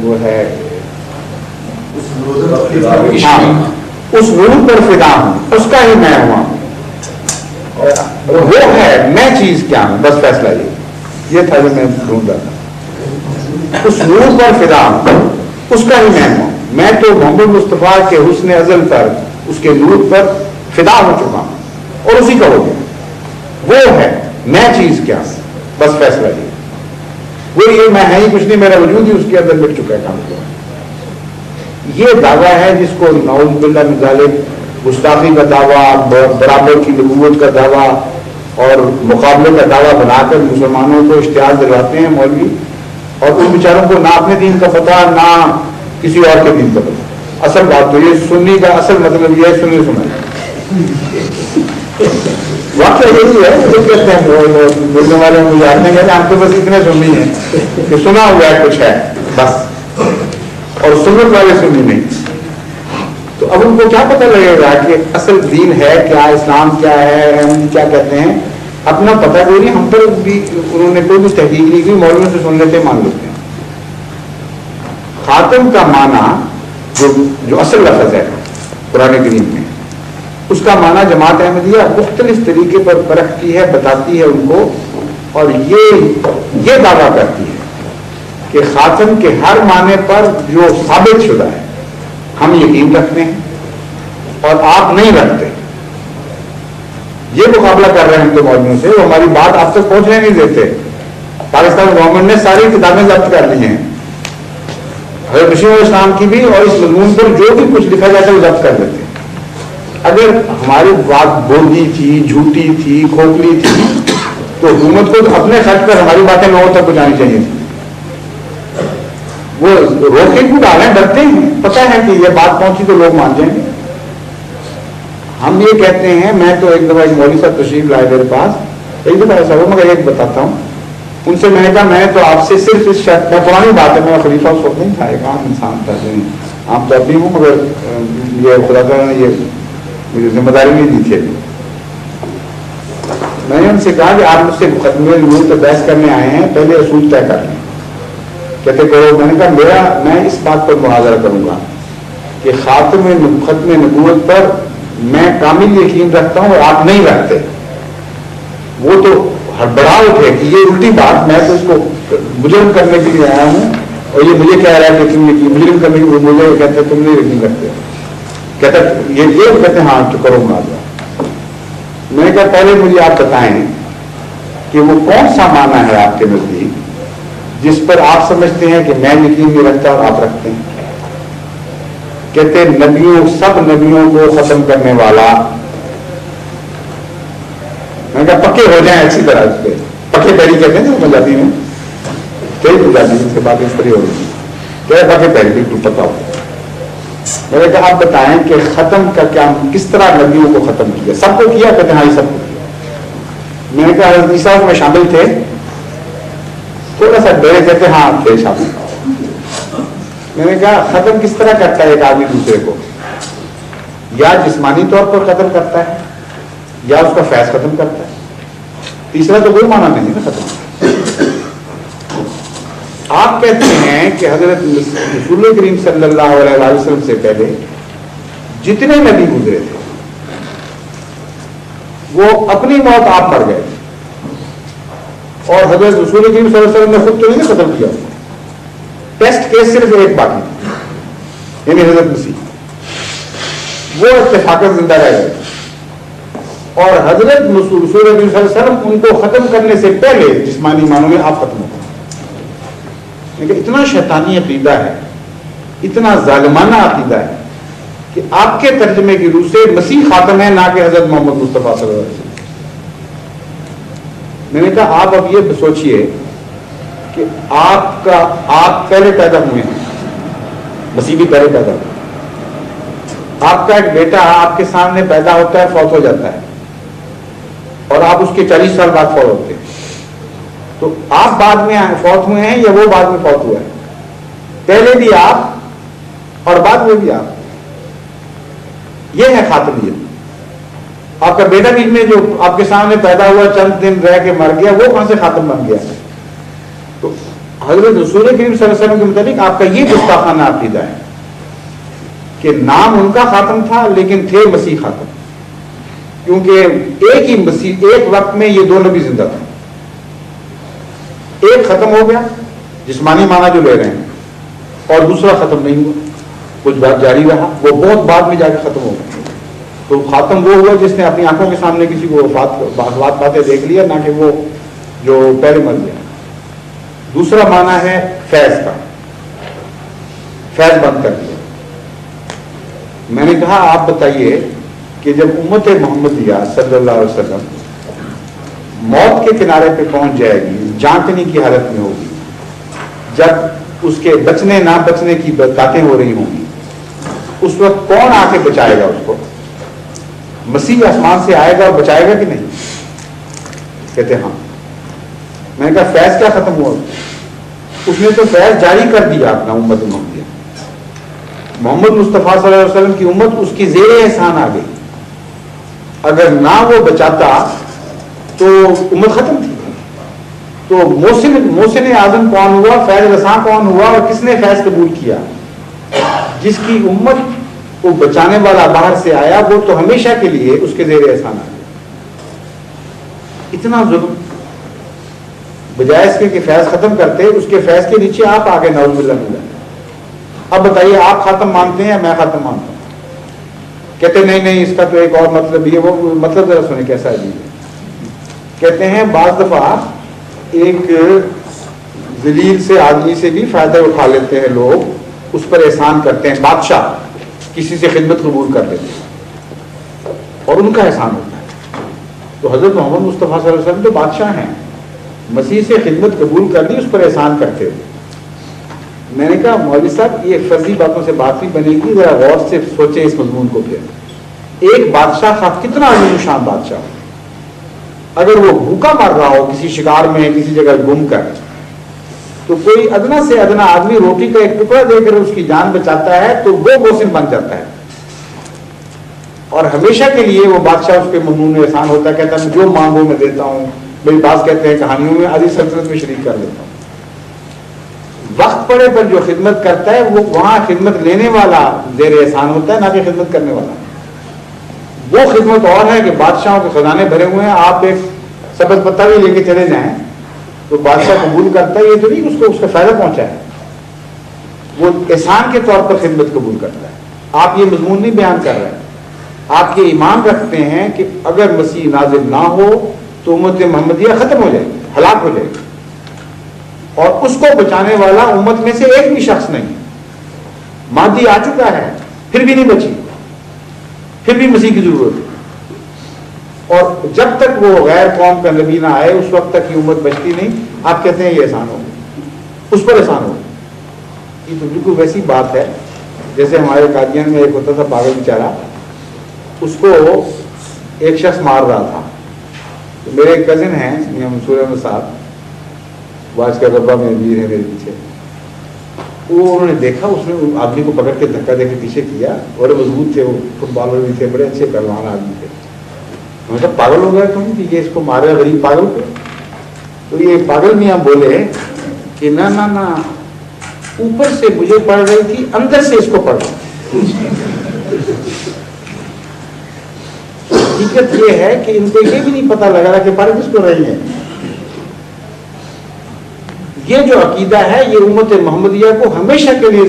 وہ ہے اس نور پر فدا ہوں، اس کا ہی میں ہوا ہوں، وہ ہے میں چیز کیا ہوں، بس فیصلہ یہ تھا جو میں ڈھونڈ رہا تھا. اس نور پر فدا ہوں، اس کا ہی میں ہوں. میں تو محمد مصطفیٰ کے حسن ازل پر، اس کے نور پر فدا ہو چکا ہوں اور اسی کا ہو گیا. وہ ہے میں چیز کیا ہوں، بس فیصلہ وہ یہ میں ہے ہی کچھ نہیں، میرا وجود ہی اس کے اندر مٹ چکا ہے کام کیا. یہ دعویٰ ہے جس کو نعوذ باللہ من ذالک گستاخی کا دعویٰ، برابر کی نبوت کا دعویٰ اور مقابلے کا دعویٰ بنا کر مسلمانوں کو اشتعال دلواتے ہیں مولوی، اور ان بیچاروں کو نہ اپنے دین کا پتہ نہ کسی اور کے دین کا پتہ. اصل بات تو یہ سنی کا اصل مطلب یہ ہے سنی سنا واقعہ یہی ہے. جو کہتے ہیں بولنے والے مجھے آتے ہیں کہ ہم تو بس اتنے سنی ہیں کہ سنا ہوا ہے کچھ ہے بس، اور سنت والے سنی نہیں. تو اب ان کو کیا پتہ لگے گا کہ اصل دین ہے کیا، اسلام کیا ہے، ہم کیا کہتے ہیں، اپنا پتہ کوئی نہیں. ہم پر بھی انہوں نے کوئی کچھ تحقیق نہیں کی، مولویوں سے سن لیتے مان لیتے ہیں. خاتم کا معنی جو اصل لفظ ہے قرآن کریم میں، اس کا معنی جماعت احمدیہ مختلف طریقے پر پرکھتی ہے، بتاتی ہے ان کو، اور یہ دعویٰ کرتی ہے کہ خاتم کے ہر معنی پر جو ثابت شدہ ہے ہم یقین رکھتے ہیں اور آپ نہیں رکھتے. یہ مقابلہ کر رہے ہیں ہم تو مولویوں سے، وہ ہماری بات آپ تک پہنچنے نہیں دیتے. پاکستان گورنمنٹ نے ساری کتابیں ضبط کر لی ہیں، حضرت مسیح علیہ السلام کی بھی، اور اس مضمون پر جو بھی کچھ لکھا جاتا ہے وہ ضبط کر دیتے ہیں. اگر ہماری بات بولی تھی، جھوٹی تھی، کھوکھلی تھی، تو حکومت کو اپنے خرچ پر ہماری باتیں لوگوں تک پہنچانی چاہیے تھی. وہ روکے کیوں ڈالیں، ڈرتے ہیں، پتہ ہے کہ یہ بات پہنچی تو لوگ مان جائیں گے. ہم یہ کہتے ہیں، میں تو ایک دفعہ ایک مولوی صاحب تشریف لائے میرے پاس، ایک دفعہ ایسا ہوا، مگر ایک بتاتا ہوں. ان سے میں نے کہا میں تو آپ سے صرف اس شرط میں، پرانی بات ہے، میں خلیفہ اس وقت نہیں تھا، ایک عام انسان تھا، عام طور بھی ہوں، مگر یہ خدا تعالیٰ نے یہ مجھے ذمہ داری نہیں دی تھی. میں نے ان سے کہا کہ آپ مجھ سے مقدمے نور پہ بحث کرنے آئے ہیں، پہلے اصول طے کر لیں. کہتے کرو. میں نے کہا میں اس بات پر مناظرہ کروں گا کہ ختم نبوت پر میں کامل یقین رکھتا ہوں اور آپ نہیں رکھتے. وہ تو ہڑبڑا اٹھے کہ یہ الٹی بات، میں تو اس کو مجرم کرنے کے لیے آیا ہوں اور یہ مجھے کہہ رہا ہے کہ تم یقین مجرم کرنے کے لیے، مجھے کہتے ہیں تم نہیں یقین رکھتے. کہتا یہ کہتے ہیں ہاں تو کرو مناظرہ. میں نے کہا پہلے مجھے آپ بتائیں کہ وہ کون سا معنی ہے آپ کے نزدیک جس پر آپ سمجھتے ہیں کہ میں یقین نہیں رکھتا اور آپ رکھتے ہیں. کہتے نبیوں، سب نبیوں کو ختم کرنے والا. میں نے کہا پکے ہو جائیں اچھی طرح اس پہ، پکے پیری کہتے ہیں نا پنجابی میں، کئی پنجابی سے بات اس طرح ہو رہی ہے، کہہ پکے پیری بالکل پکا ہو. میں نے کہا آپ بتائیں کہ ختم کا کیا، کس طرح نبیوں کو ختم کیا؟ سب کو کیا؟ کہتے ہیں سب کو کیا. میں نے کہا حضرت عیسیٰ میں شامل تھے؟ تھوڑا سا ڈرے، کہتے ہاں تھے شامل. میں نے کہا ختم کس طرح کرتا ہے ایک آدمی دوسرے کو؟ یا جسمانی طور پر ختم کرتا ہے یا اس کا فیض ختم کرتا ہے، تیسرا تو کوئی معنی نہیں نا ختم. آپ کہتے ہیں کہ حضرت رسول کریم صلی اللہ علیہ وسلم سے پہلے جتنے نبی گزرے تھے وہ اپنی موت آپ مر گئے، اور حضرت رسول کریم صلی اللہ علیہ وسلم نے خود تو نہیں ختم کیا. ٹیسٹ کیس صرف ایک باقی، یعنی حضرت مسیح، وہ اتفاقاً زندہ رہ گئے، اور حضرت رسول کریم صلی اللہ علیہ وسلم ان کو ختم کرنے سے پہلے جسمانی معنوں میں آپ ختم ہو گئے. اتنا شیطانی عقیدہ ہے، اتنا ظالمانہ عقیدہ ہے کہ آپ کے ترجمے کی روح سے مسیح خاتم ہے، نہ کہ حضرت محمد مصطفیٰ صلی اللہ علیہ وسلم. میں نے کہا آپ اب یہ سوچئے کہ آپ پہلے پیدا ہوئے ہیں، مسیح بھی پہلے پیدا ہوئے. آپ کا ایک بیٹا آپ کے سامنے پیدا ہوتا ہے، فوت ہو جاتا ہے، اور آپ اس کے 40 سال بعد فوت ہوتے ہیں. تو آپ بعد میں فوت ہوئے ہیں یا وہ بعد میں فوت ہوا ہے؟ پہلے بھی آپ اور بعد میں بھی آپ. یہ ہے خاتمیت. آپ کا بیٹا بیچ میں جو آپ کے سامنے پیدا ہوا، چند دن رہ کے مر گیا، وہ کہاں سے خاتم بن گیا؟ تو حضرت رسول کریم صلی اللہ علیہ وسلم کے متعلق آپ کا یہ گستاخانہ عقیدہ ہے کہ نام ان کا خاتم تھا لیکن تھے مسیح خاتم، کیونکہ ایک ہی مسیح، ایک وقت میں یہ دو نبی زندہ تھے. ایک ختم ہو گیا جسمانی معنی جو لے رہے ہیں، اور دوسرا ختم نہیں ہوا، کچھ بات جاری رہا، وہ بہت بعد میں جا کے ختم ہو گیا. تو خاتم وہ ہوا جس نے اپنی آنکھوں کے سامنے کسی کو وفات پاتے دیکھ لیا، نہ کہ وہ جو پہلے مر گیا. دوسرا معنی ہے فیض کا، فیض بند کر دیا. میں نے کہا آپ بتائیے کہ جب امت محمدیہ صلی اللہ علیہ وسلم موت کے کنارے پہ پہنچ جائے گی، جانکنی کی حالت میں ہوگی، جب اس کے بچنے نہ بچنے کی باتیں ہو رہی ہوں گی، اس وقت کون آ کے بچائے گا اس کو؟ مسیح آسمان سے آئے گا اور بچائے گا کہ نہیں؟ کہتے ہاں. میں نے کہا فیض کیا ختم ہوا؟ اس نے تو فیض جاری کر دیا اپنا امت محمدیہ. محمد مصطفیٰ صلی اللہ علیہ وسلم کی امت اس کی زیر احسان آ گئی. اگر نہ وہ بچاتا تو امت ختم تھی. تو محسن اعظم کون ہوا، فیض رساں کون ہوا، اور کس نے فیض قبول کیا؟ جس کی امت کو بچانے والا باہر سے آیا، وہ تو ہمیشہ کے لیے اس کے زیر احسان آ گیا. اتنا ظلم، بجائے اس کے کہ فیض ختم کرتے، اس کے فیض کے نیچے آپ آگے نعوذ باللہ ملا. اب بتائیے آپ خاتم مانتے ہیں یا میں خاتم مانتا ہوں؟ کہتے نہیں اس کا تو ایک اور مطلب بھی ہے. وہ مطلب ذرا سنیں کیسا ہے. کہتے ہیں بعض دفعہ ایک ذلیل سے آدمی سے بھی فائدہ اٹھا لیتے ہیں لوگ، اس پر احسان کرتے ہیں. بادشاہ کسی سے خدمت قبول کر لیتے ہیں اور ان کا احسان ہوتا ہے. تو حضرت محمد مصطفیٰ صلی اللہ علیہ وسلم تو بادشاہ ہیں، مسیح سے خدمت قبول کر لی، اس پر احسان کرتے ہوئے. میں نے کہا مولوی صاحب یہ فرضی باتوں سے بات نہیں بنے گی، ذرا غور سے سوچیں اس مضمون کو. پھر ایک بادشاہ خواہ کتنا عظیم شان بادشاہ ہو، اگر وہ بھوکا مر رہا ہو کسی شکار میں کسی جگہ گم کر، تو کوئی ادنا سے ادنا آدمی روٹی کا ایک ٹکڑا دے کر اس کی جان بچاتا ہے تو وہ محسن بن جاتا ہے، اور ہمیشہ کے لیے وہ بادشاہ اس کے ممنون احسان ہوتا ہے. کہتا ہے جو مانگو میں دیتا ہوں. میری بعض کہتے ہیں کہانیوں میں علی سلطنت میں شریک کر لیتا ہوں. وقت پڑے پر جو خدمت کرتا ہے وہ وہاں خدمت لینے والا زیر احسان ہوتا ہے، نہ کہ خدمت کرنے والا. وہ خدمت اور ہے کہ بادشاہوں کے خزانے بھرے ہوئے ہیں، آپ ایک سبز پتہ بھی لے کے چلے جائیں تو بادشاہ قبول کرتا ہے. یہ تو نہیں اس کو اس کا فائدہ پہنچا ہے، وہ احسان کے طور پر خدمت قبول کرتا ہے. آپ یہ مضمون نہیں بیان کر رہے ہیں، آپ یہ ایمان رکھتے ہیں کہ اگر مسیح نازل نہ ہو تو امت محمدیہ ختم ہو جائے گی، ہلاک ہو جائے گی، اور اس کو بچانے والا امت میں سے ایک بھی شخص نہیں. مہدی آ چکا ہے پھر بھی نہیں بچی، پھر بھی مسیح کی ضرورت ہے. اور جب تک وہ غیر قوم کا نبی نہ آئے اس وقت تک یہ امت بچتی نہیں. آپ کہتے ہیں یہ احسان ہو، اس پر احسان ہو. یہ تو بالکل ویسی بات ہے جیسے ہمارے قادیان میں ایک ہوتا تھا پاگل بیچارہ، اس کو ایک شخص مار رہا تھا. تو میرے ایک کزن ہیں میاں منصور احمد صاحب، وہ آج کا ربا میں امیر ہے میرے پیچھے. وہ انہوں نے دیکھا، اس نے آدمی کو پکڑ کے دھکا دے کے پیچھے کیا، اور مضبوط تھے، وہ فٹ بالر بھی تھے، بڑے اچھے پہلوان آدمی تھے. میں کہا پاگل ہو گیا تم کہ یہ اس کو مارے غریب پاگل کو؟ تو یہ پاگل میاں بولے کہ نہ نہ نہ، اوپر سے مجھے پڑ رہی تھی، اندر سے اس کو پڑ رہی. حقیقت یہ ہے کہ ان کو یہ بھی نہیں پتا لگا رہا کہ پڑھ کس کو رہی ہیں. یہ جو عقیدہ ہے یہ امت محمدیہ کو ہمیشہ کے لیے